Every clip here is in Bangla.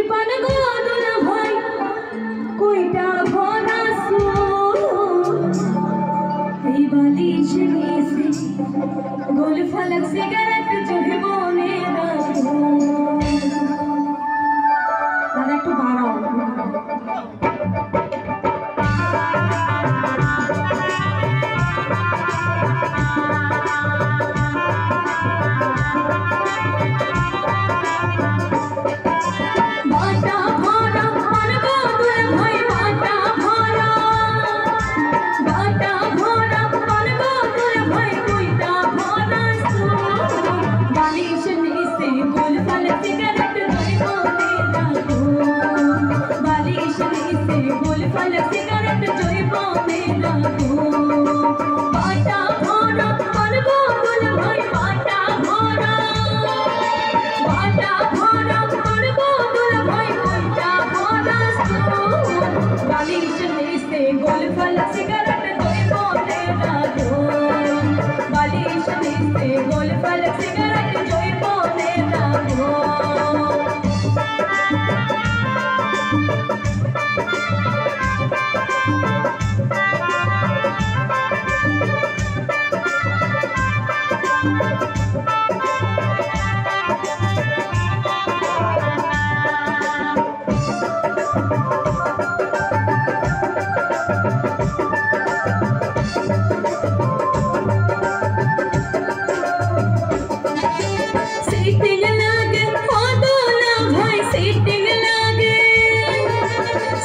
পান গো দুলা ভাই কইটা ভরা এই বালিশ নিছে গোল ফলক সিগারেট চোখে বনে রাখো দাদা একটু বাড়াও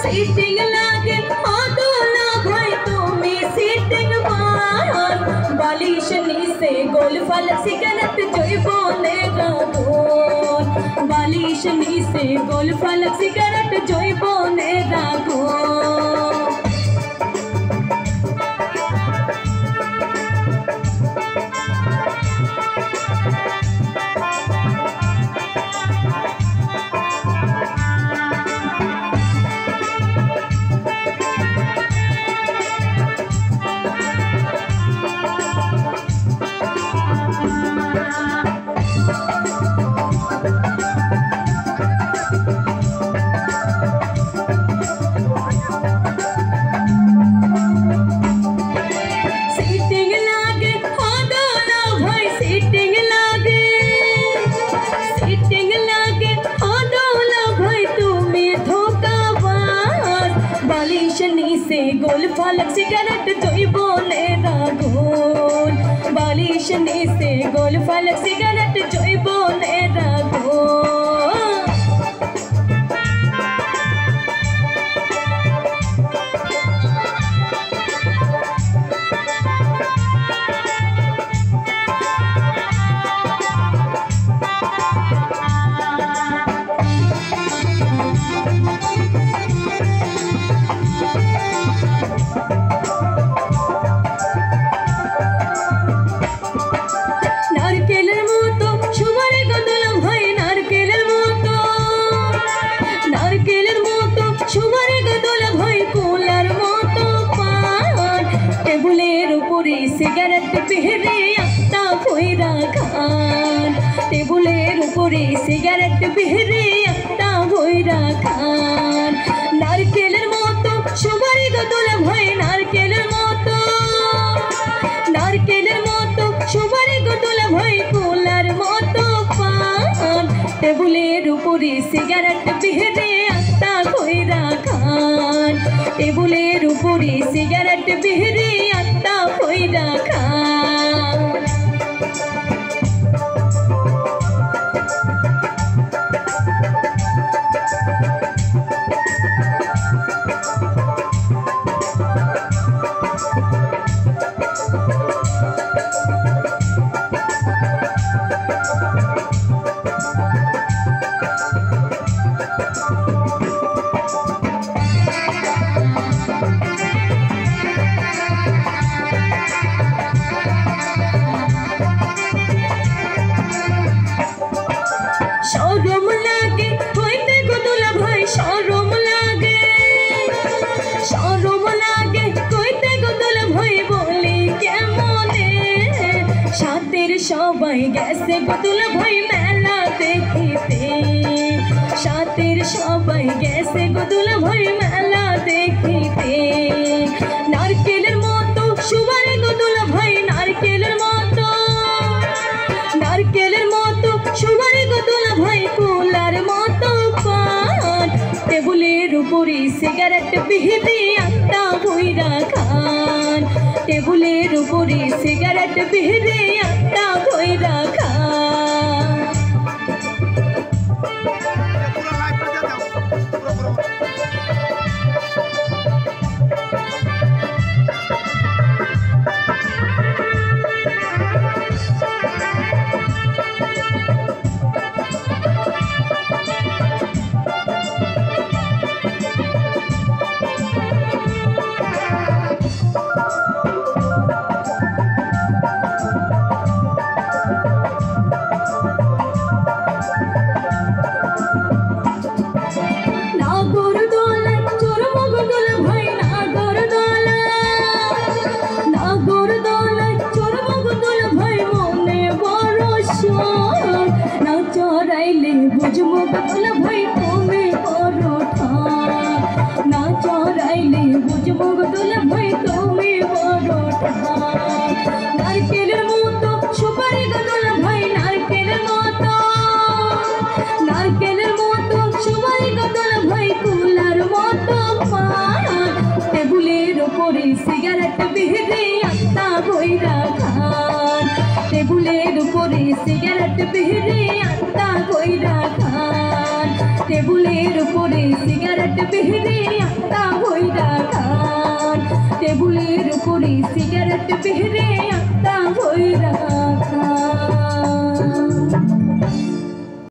सीटिंग लागे आदोला भाई तुम्हें सीटिंग मार बालिश नीचे गोल फल सिगरेट जोई बोले रागो बालिश नीचे गोल फल सिगरेट जोई बोले रागो से गोल फलक सिगरेट जोई बोले रागोल बालिश से गोल फलक सिगरेट जोई बोले रागोल सिगरेट बिहरे अत्ता भोइरा खान टेबुलेर उपरे सिगरेट बिहरे अत्ता भोइरा खान नारकेलेर मतो सुबारी गदुला भाई नारकेलेर मतो सुबारी गदुला भाई कोलार मतो पान टेबुलेर उपरे सिगरेट बिहरे अत्ता भोइरा खान टेबुलेर उपरे सिगरेट बिहरे अत्ता भोइरा खान सबाई गैसे गुदुल भाई मेला देखते शातिर সবাই গেছে গো দুলা ভাই মেলা দেখিতে নারকেলের মতো সুবারি গো দুলা ভাই নারকেলের মতো সুবারি গো দুলা ভাই কুলার মতো পান টেবুলের উপরে সিগারেট বিহিতে আত্মা ভইরা খান টেবুলের উপরে সিগারেট বিহিতে আত্মা ভইরা খান বুঝবো দুলা ভাই তুমি পরোঠা না চড়াইলে বুঝবো দুলা ভাই তুমি পরোঠা নারকেলের মতো সুপারি গো দুলা ভাই নারকেলের মতো সুপারি গো দুলা ভাই কুলার মতো পান টেবুলের উপরে সিগারেট বিহিতে আত্মা ভইরা খান টেবুলের উপরে সিগারেট বিহিতে আত্মা ভইরা খান টেবুলের উপরে সিগারেট বিহিতে আত্মা ভইরা খান টেবুলের উপরে সিগারেট বিহিতে